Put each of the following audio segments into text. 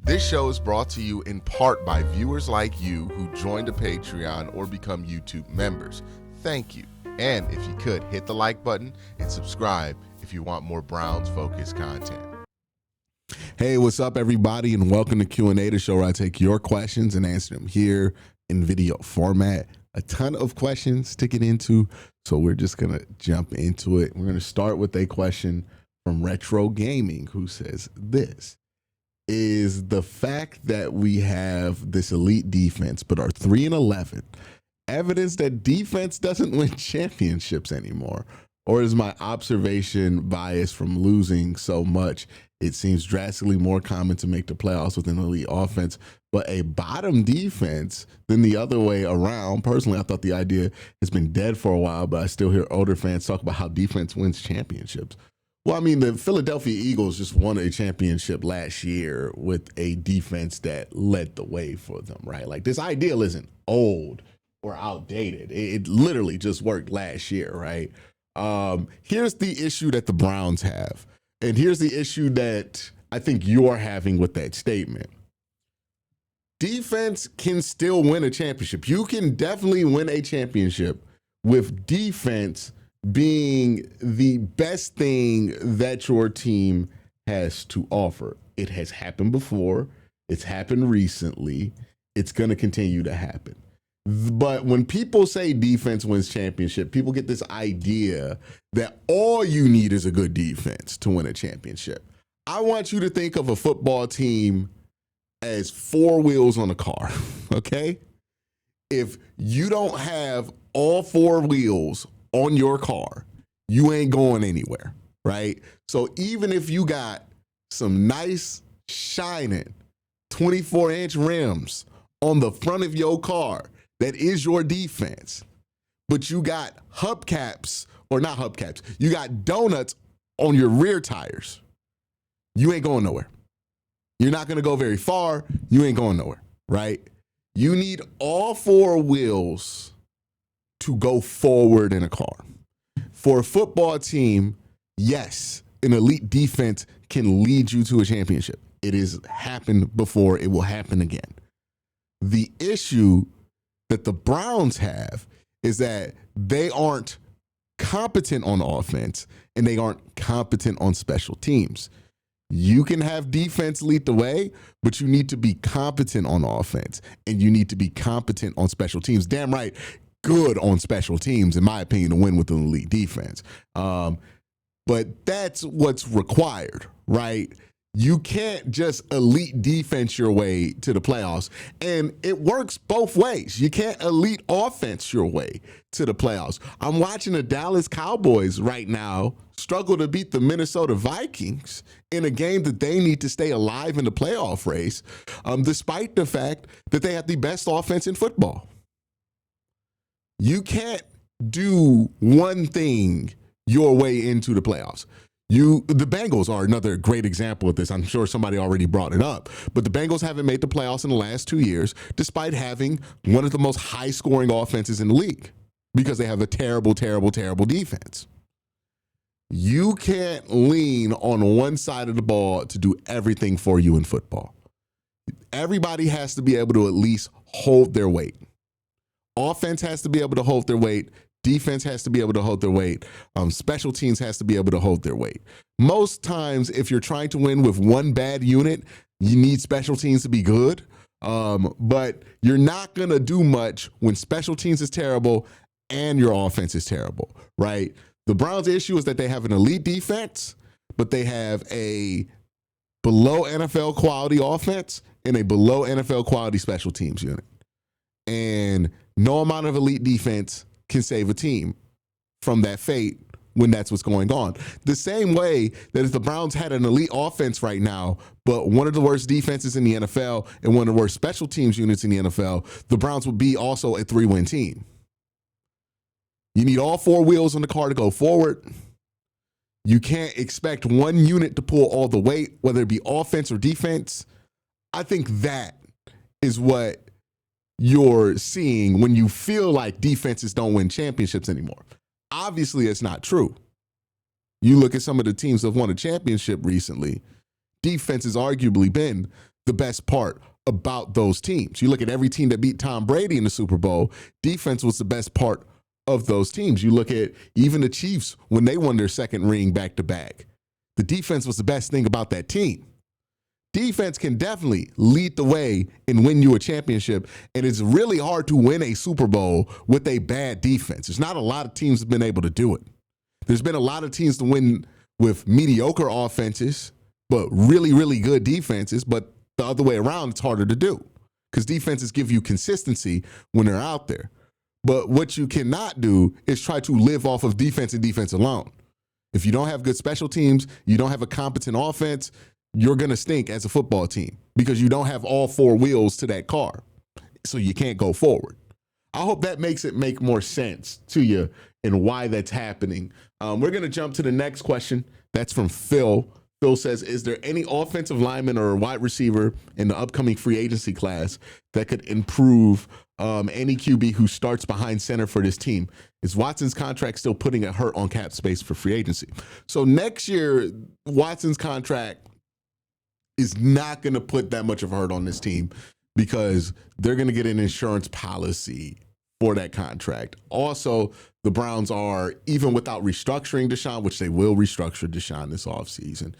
This show is brought to you in part by viewers like you who joined a Patreon or become YouTube members. Thank you. And if you could, hit the like button and subscribe if you want more Browns-focused content. Hey, what's up, everybody, and welcome to QnA, the show where I take your questions and answer them here in video format. A ton of questions to get into, so we're just going to jump into it. We're going to start with a question from Retro Gaming, who says this. Is the fact that we have this elite defense but are 3-11 evidence that defense doesn't win championships anymore? Or is my observation biased from losing so much? It seems drastically more common to make the playoffs with an elite offense, but a bottom defense than the other way around. Personally, I thought the idea has been dead for a while, but I still hear older fans talk about how defense wins championships. Well, I mean, the Philadelphia Eagles just won a championship last year with a defense that led the way for them, right? Like, this ideal isn't old or outdated. It literally just worked last year, right? Here's the issue that the Browns have, and here's the issue that I think you're having with that statement. Defense can still win a championship. You can definitely win a championship with defense being the best thing that your team has to offer. It has happened before. It's happened recently. It's going to continue to happen. But when people say defense wins championship, people get this idea that all you need is a good defense to win a championship. I want you to think of a football team as four wheels on a car, okay? If you don't have all four wheels on your car, you ain't going anywhere, right? So even if you got some nice, shining 24-inch rims on the front of your car, that is your defense, but you got hubcaps, or not hubcaps, you got donuts on your rear tires, you ain't going nowhere. You're not going to go very far. You ain't going nowhere, right? You need all four wheels to go forward in a car. For a football team, yes, an elite defense can lead you to a championship. It has happened before. It will happen again. The issue that the Browns have is that they aren't competent on offense and they aren't competent on special teams. You can have defense lead the way, but you need to be competent on offense and you need to be competent on special teams. Damn right, good on special teams, in my opinion, to win with an elite defense. But that's what's required, right? You can't just elite defense your way to the playoffs. And it works both ways. You can't elite offense your way to the playoffs. I'm watching the Dallas Cowboys right now struggle to beat the Minnesota Vikings in a game that they need to stay alive in the playoff race, despite the fact that they have the best offense in football. You can't do one thing your way into the playoffs. The Bengals are another great example of this. I'm sure somebody already brought it up, but the Bengals haven't made the playoffs in the last 2 years, despite having one of the most high-scoring offenses in the league, because they have a terrible, terrible, terrible defense. You can't lean on one side of the ball to do everything for you in football. Everybody has to be able to at least hold their weight. Offense has to be able to hold their weight. Defense has to be able to hold their weight. Special teams has to be able to hold their weight. Most times, if you're trying to win with one bad unit, you need special teams to be good. But you're not going to do much when special teams is terrible and your offense is terrible, right? The Browns' issue is that they have an elite defense, but they have a below NFL quality offense and a below NFL quality special teams unit. And no amount of elite defense can save a team from that fate when that's what's going on. The same way that if the Browns had an elite offense right now, but one of the worst defenses in the NFL and one of the worst special teams units in the NFL, the Browns would be also a 3-win team. You need all four wheels on the car to go forward. You can't expect one unit to pull all the weight, whether it be offense or defense. I think that is what you're seeing when you feel like defenses don't win championships anymore. Obviously, it's not true. You look at some of the teams that have won a championship recently, defense has arguably been the best part about those teams. You look at every team that beat Tom Brady in the Super Bowl, defense was the best part of those teams. You look at even the Chiefs when they won their second ring back to back. The defense was the best thing about that team. Defense can definitely lead the way and win you a championship, and it's really hard to win a Super Bowl with a bad defense. There's not a lot of teams that have been able to do it. There's been a lot of teams to win with mediocre offenses, but really, really good defenses, but the other way around, it's harder to do because defenses give you consistency when they're out there. But what you cannot do is try to live off of defense and defense alone. If you don't have good special teams, you don't have a competent offense, you're going to stink as a football team because you don't have all four wheels to that car. So you can't go forward. I hope that makes it make more sense to you and why that's happening. We're going to jump to the next question. That's from Phil. Phil says, is there any offensive lineman or wide receiver in the upcoming free agency class that could improve any QB who starts behind center for this team? Is Watson's contract still putting a hurt on cap space for free agency? So next year, Watson's contract is not going to put that much of a hurt on this team because they're going to get an insurance policy for that contract. Also, the Browns are, even without restructuring Deshaun, which they will restructure Deshaun this offseason,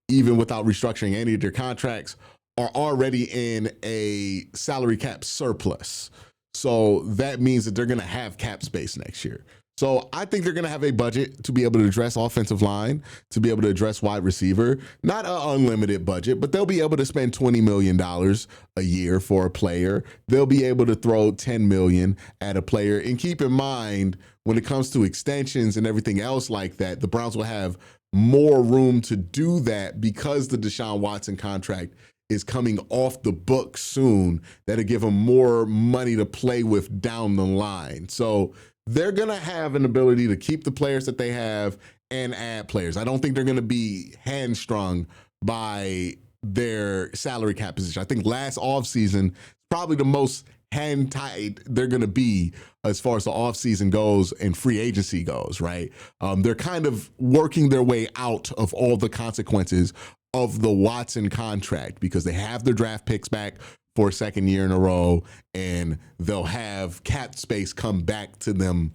even without restructuring any of their contracts, are already in a salary cap surplus. So that means that they're going to have cap space next year. So I think they're going to have a budget to be able to address offensive line, to be able to address wide receiver. Not an unlimited budget, but they'll be able to spend $20 million a year for a player. They'll be able to throw $10 million at a player. And keep in mind, when it comes to extensions and everything else like that, the Browns will have more room to do that because the Deshaun Watson contract is coming off the book soon. That'll give them more money to play with down the line. So they're going to have an ability to keep the players that they have and add players. I don't think they're going to be hamstrung by their salary cap position. I think last offseason, probably the most hand-tied they're going to be as far as the offseason goes and free agency goes, right? They're kind of working their way out of all the consequences of the Watson contract because they have their draft picks back for a second year in a row, and they'll have cap space come back to them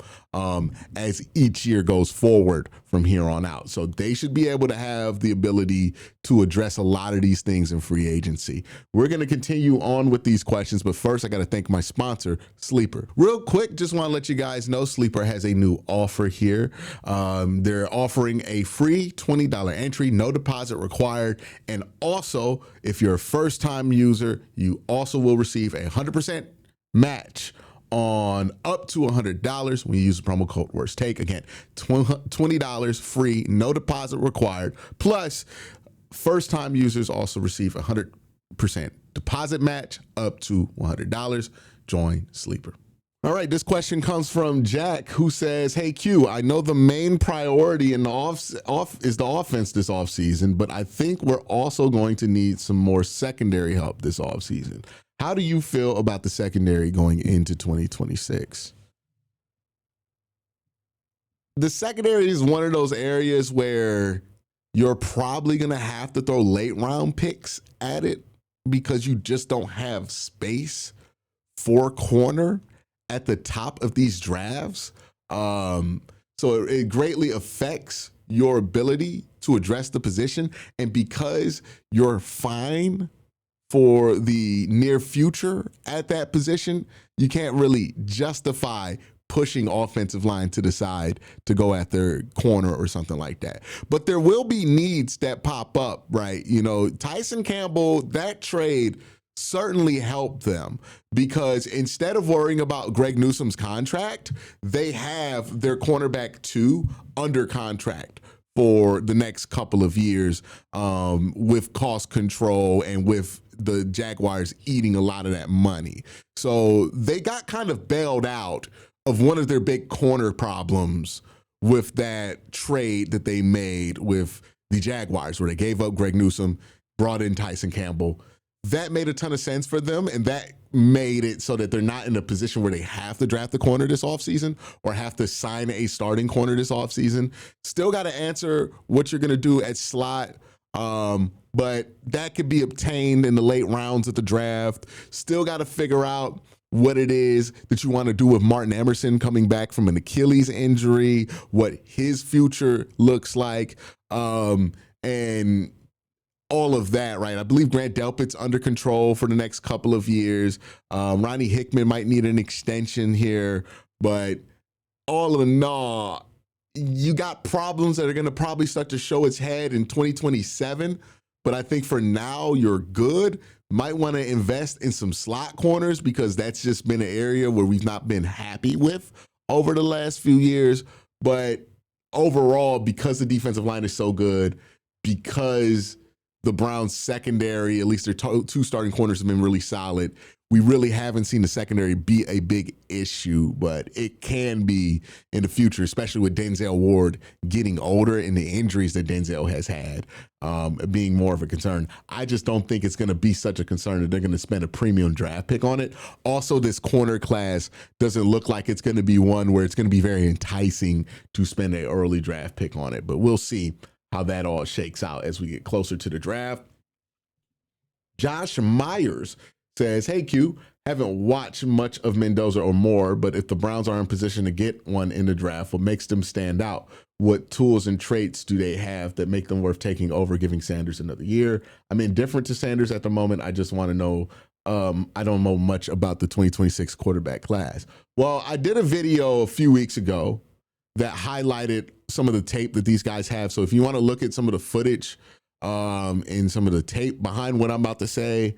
as each year goes forward from here on out. So they should be able to have the ability to address a lot of these things in free agency. We're going to continue on with these questions, but first I got to thank my sponsor, Sleeper. Real quick, just want to let you guys know Sleeper has a new offer here. They're offering a free $20 entry, no deposit required, and also if you're a first-time user, you also will receive a 100% match on up to $100 when you use the promo code Worst Take. Again, $20 free, no deposit required. Plus, first-time users also receive a 100% deposit match up to $100. Join Sleeper. All right, this question comes from Jack, who says, hey, Q, I know the main priority in the is the offense this offseason, but I think we're also going to need some more secondary help this offseason. How do you feel about the secondary going into 2026? The secondary is one of those areas where you're probably going to have to throw late round picks at it because you just don't have space for corner at the top of these drafts. So it greatly affects your ability to address the position. And because you're fine for the near future at that position, you can't really justify pushing offensive line to the side to go at their corner or something like that. But there will be needs that pop up, right? You know, Tyson Campbell, that trade certainly helped them because instead of worrying about Greg Newsome's contract, they have their cornerback 2 under contract for the next couple of years with cost control and with the Jaguars eating a lot of that money. So they got kind of bailed out of one of their big corner problems with that trade that they made with the Jaguars, where they gave up Greg Newsome, brought in Tyson Campbell. That made a ton of sense for them, and that made it so that they're not in a position where they have to draft a corner this offseason or have to sign a starting corner this offseason. Still got to answer what you're going to do at slot. But that could be obtained in the late rounds of the draft. Still got to figure out what it is that you want to do with Martin Emerson coming back from an Achilles injury, what his future looks like, and all of that, right? I believe Grant Delpit's under control for the next couple of years. Ronnie Hickman might need an extension here, but all in all, you got problems that are going to probably start to show its head in 2027. But I think for now, you're good. Might want to invest in some slot corners because that's just been an area where we've not been happy with over the last few years. But overall, because the defensive line is so good, because the Browns secondary, at least their two starting corners have been really solid, we really haven't seen the secondary be a big issue, but it can be in the future, especially with Denzel Ward getting older and the injuries that Denzel has had being more of a concern. I just don't think it's going to be such a concern that they're going to spend a premium draft pick on it. Also, this corner class doesn't look like it's going to be one where it's going to be very enticing to spend an early draft pick on it, but we'll see how that all shakes out as we get closer to the draft. Josh Myers says, hey, Q, haven't watched much of Mendoza or Moore, but if the Browns are in position to get one in the draft, what makes them stand out? What tools and traits do they have that make them worth taking over, giving Sanders another year? I'm indifferent to Sanders at the moment. I just want to know, I don't know much about the 2026 quarterback class. Well, I did a video a few weeks ago that highlighted some of the tape that these guys have. So if you want to look at some of the footage and some of the tape behind what I'm about to say,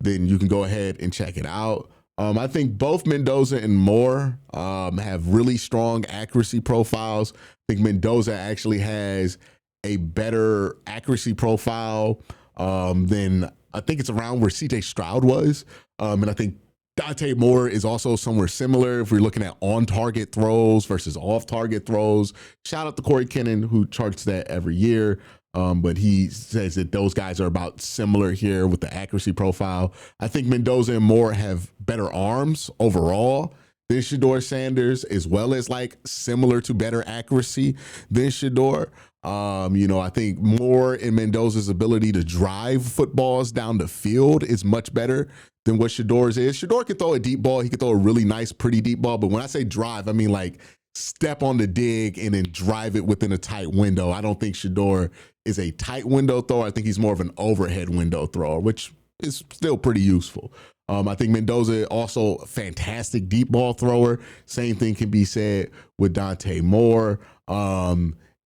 then you can go ahead and check it out. I think both Mendoza and Moore have really strong accuracy profiles. I think Mendoza actually has a better accuracy profile than, I think it's around where CJ Stroud was. And I think Dante Moore is also somewhere similar if we're looking at on-target throws versus off-target throws. Shout out to Corey Kinnan, who charts that every year. But he says that those guys are about similar here with the accuracy profile. I think Mendoza and Moore have better arms overall than Shedeur Sanders, as well as like similar to better accuracy than Shedeur. I think Moore and Mendoza's ability to drive footballs down the field is much better than what Shedeur's is. Shedeur can throw a deep ball. He can throw a really nice, pretty deep ball. But when I say drive, I mean like step on the dig and then drive it within a tight window. I don't think Shedeur is a tight window thrower. I think he's more of an overhead window thrower, which is still pretty useful. I think Mendoza also a fantastic deep ball thrower. Same thing can be said with Dante Moore.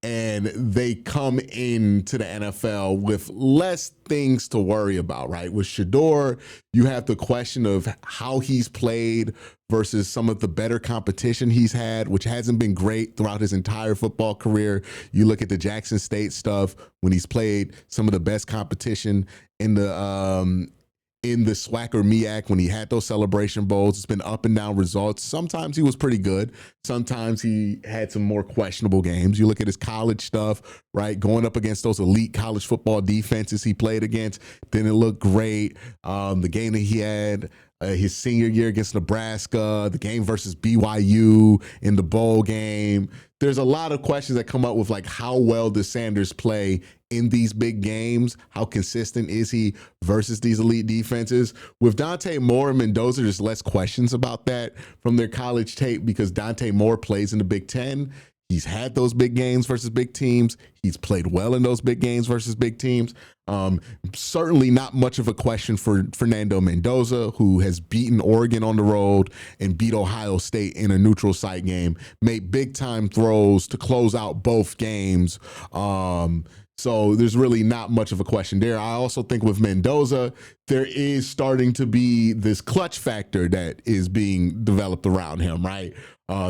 And they come into the NFL with less things to worry about, right? With Shedeur, you have the question of how he's played versus some of the better competition he's had, which hasn't been great throughout his entire football career. You look at the Jackson State stuff when he's played some of the best competition in the SWAC or MEAC when he had those Celebration Bowls. It's been up and down results. Sometimes he was pretty good. Sometimes he had some more questionable games. You look at his college stuff, right? Going up against those elite college football defenses he played against, didn't look great. The game that he had his senior year against Nebraska, the game versus BYU in the bowl game. There's a lot of questions that come up with like how well does Sanders play in these big games? How consistent is he versus these elite defenses? With Dante Moore and Mendoza, there's less questions about that from their college tape because Dante Moore plays in the Big Ten. He's had those big games versus big teams. He's played well in those big games versus big teams. Certainly not much of a question for Fernando Mendoza, who has beaten Oregon on the road and beat Ohio State in a neutral site game, made big time throws to close out both games. So there's really not much of a question there. I also think with Mendoza, there is starting to be this clutch factor that is being developed around him, right?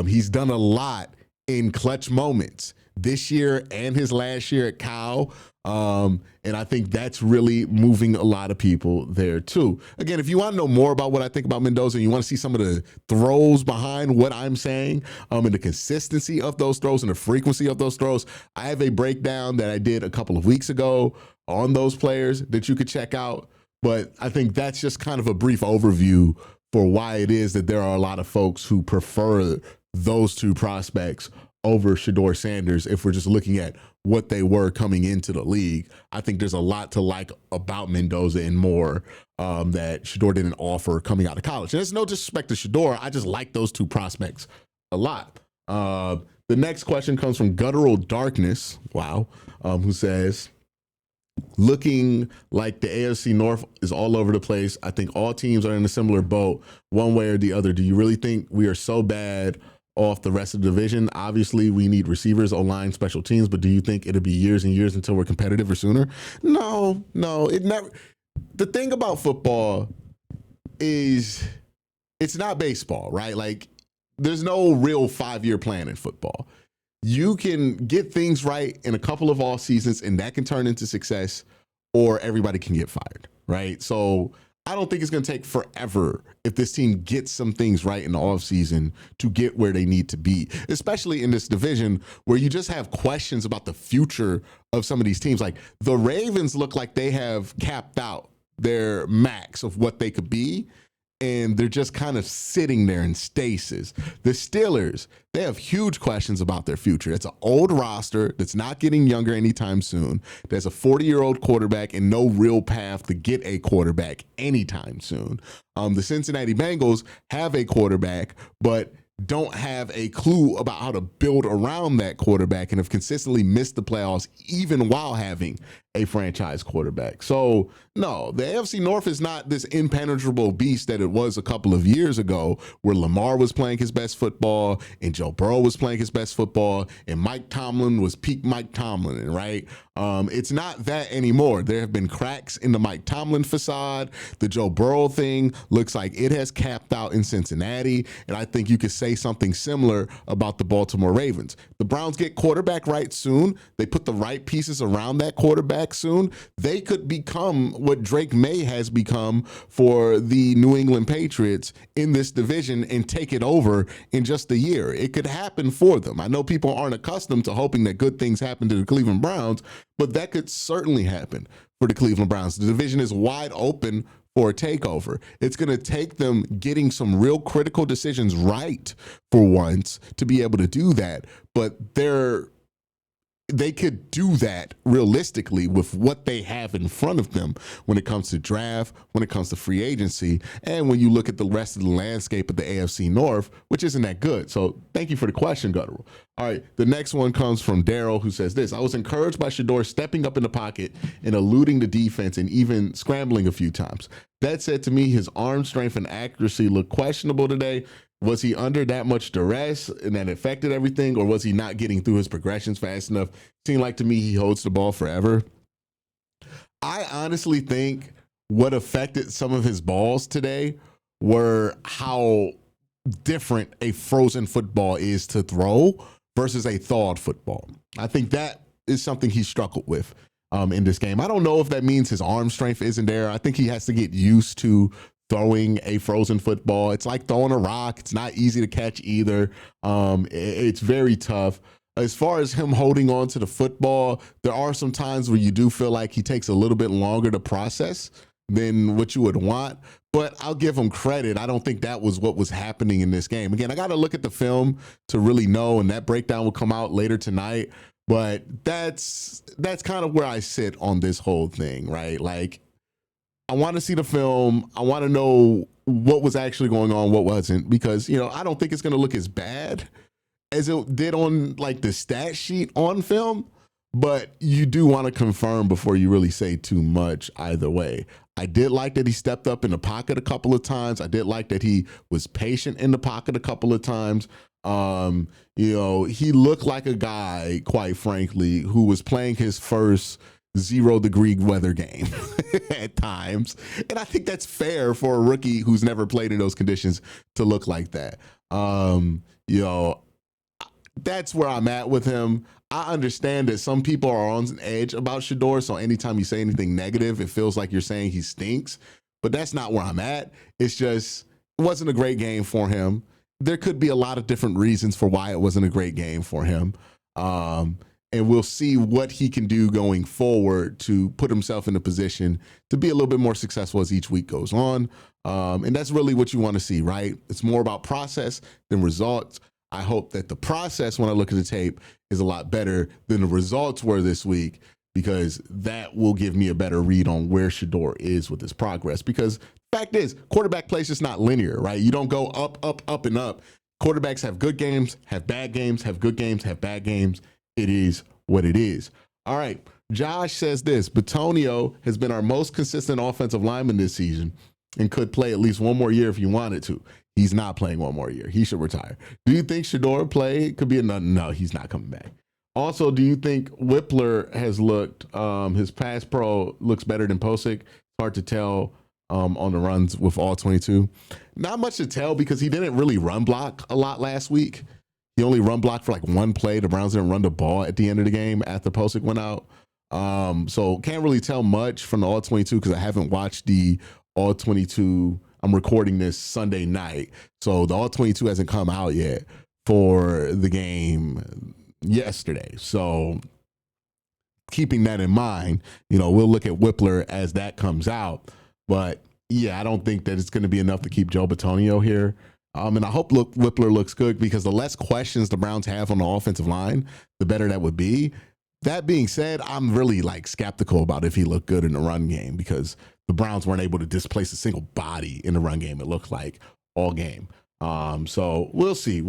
He's done a lot in clutch moments this year and his last year at Cal. And I think that's really moving a lot of people there too. Again, if you want to know more about what I think about Mendoza and you want to see some of the throws behind what I'm saying, and the consistency of those throws and the frequency of those throws, I have a breakdown that I did a couple of weeks ago on those players that you could check out. But I think that's just kind of a brief overview for why it is that there are a lot of folks who prefer those two prospects over Shedeur Sanders if we're just looking at what they were coming into the league. I think there's a lot to like about Mendoza and more that Shedeur didn't offer coming out of college. And there's no disrespect to Shedeur. I just like those two prospects a lot. The next question comes from Guttural Darkness, who says, looking like the AFC North is all over the place. I think all teams are in a similar boat one way or the other. Do you really think we are so bad off the rest of the division? Obviously, we need receivers, O-line, special teams, but do you think it'll be years and years until we're competitive or sooner? No, it never. The thing about football is it's not baseball, right? Like, there's no real 5-year plan in football. You can get things right in a couple of off seasons and that can turn into success, or everybody can get fired, right? So I don't think it's going to take forever if this team gets some things right in the off season to get where they need to be, especially in this division where you just have questions about the future of some of these teams. Like the Ravens look like they have capped out their max of what they could be, and they're just kind of sitting there in stasis. The Steelers, they have huge questions about their future. It's an old roster that's not getting younger anytime soon. There's a 40-year-old quarterback and no real path to get a quarterback anytime soon. The Cincinnati Bengals have a quarterback, but don't have a clue about how to build around that quarterback and have consistently missed the playoffs even while having a franchise quarterback. So no, the AFC North is not this impenetrable beast that it was a couple of years ago where Lamar was playing his best football and Joe Burrow was playing his best football and Mike Tomlin was peak Mike Tomlin, right? It's not that anymore. There have been cracks in the Mike Tomlin facade. The Joe Burrow thing looks like it has capped out in Cincinnati, and I think you could say something similar about the Baltimore Ravens. The Browns get quarterback right soon. They put the right pieces around that quarterback soon. They could become what Drake May has become for the New England Patriots in this division and take it over in just a year. It could happen for them. I know people aren't accustomed to hoping that good things happen to the Cleveland Browns, but that could certainly happen for the Cleveland Browns. The division is wide open for a takeover. It's going to take them getting some real critical decisions right for once to be able to do that, but they could do that realistically with what they have in front of them when it comes to draft, when it comes to free agency, and when you look at the rest of the landscape of the AFC North, which isn't that good. So thank you for the question, Guttural. All right, the next one comes from Daryl, who says this: I was encouraged by Shedeur stepping up in the pocket and eluding the defense and even scrambling a few times. That said, to me, his arm strength and accuracy looked questionable today. Was he under that much duress and that affected everything, or was he not getting through his progressions fast enough? Seemed like to me he holds the ball forever. I honestly think what affected some of his balls today were how different a frozen football is to throw versus a thawed football. I think that is something he struggled with in this game. I don't know if that means his arm strength isn't there. I think he has to get used to throwing a frozen football. It's like throwing a rock. It's not easy to catch either. It's very tough. As far as him holding on to the football, there are some times where you do feel like he takes a little bit longer to process than what you would want, but I'll give him credit. I don't think that was what was happening in this game. Again, I got to look at the film to really know, and that breakdown will come out later tonight, but that's kind of where I sit on this whole thing, right? Like, I want to see the film. I want to know what was actually going on, what wasn't, because, I don't think it's going to look as bad as it did on like the stat sheet on film, but you do want to confirm before you really say too much either way. I did like that he stepped up in the pocket a couple of times. I did like that he was patient in the pocket a couple of times. He looked like a guy, quite frankly, who was playing his first 0-degree weather game at times. And I think that's fair for a rookie who's never played in those conditions to look like that. That's where I'm at with him. I understand that some people are on an edge about Shedeur, so anytime you say anything negative, it feels like you're saying he stinks. But that's not where I'm at. It's just, it wasn't a great game for him. There could be a lot of different reasons for why it wasn't a great game for him. And we'll see what he can do going forward to put himself in a position to be a little bit more successful as each week goes on. And that's really what you want to see, right? It's more about process than results. I hope that the process when I look at the tape is a lot better than the results were this week, because that will give me a better read on where Shedeur is with his progress. Because fact is, quarterback play is just not linear, right? You don't go up, up, up, and up. Quarterbacks have good games, have bad games, have good games, have bad games. It is what it is. All right. Josh says this: Bitonio has been our most consistent offensive lineman this season and could play at least one more year if he wanted to. He's not playing one more year. He should retire. Do you think Shedeur play could be another? No, he's not coming back. Also, do you think Whippler has looked, his pass pro looks better than Posick? It's hard to tell on the runs with all 22. Not much to tell because he didn't really run block a lot last week. He only run blocked for like one play. The Browns didn't run the ball at the end of the game after Posick went out. So can't really tell much from the all 22 because I haven't watched the all 22. I'm recording this Sunday night, so the all 22 hasn't come out yet for the game yesterday. So keeping that in mind, we'll look at Whippler as that comes out. But yeah, I don't think that it's going to be enough to keep Joe Bitonio here. And I hope Whippler looks good, because the less questions the Browns have on the offensive line, the better that would be. That being said, I'm really skeptical about if he looked good in the run game, because the Browns weren't able to displace a single body in the run game, it looked like, all game. So we'll see.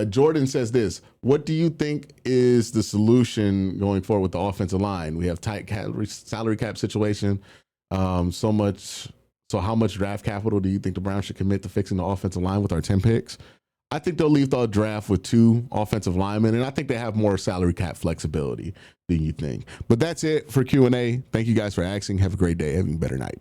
Jordan says this: what do you think is the solution going forward with the offensive line? We have tight salary cap situation. So how much draft capital do you think the Browns should commit to fixing the offensive line with our 10 picks? I think they'll leave the draft with 2 offensive linemen, and I think they have more salary cap flexibility than you think. But that's it for Q&A. Thank you guys for asking. Have a great day. Have a better night.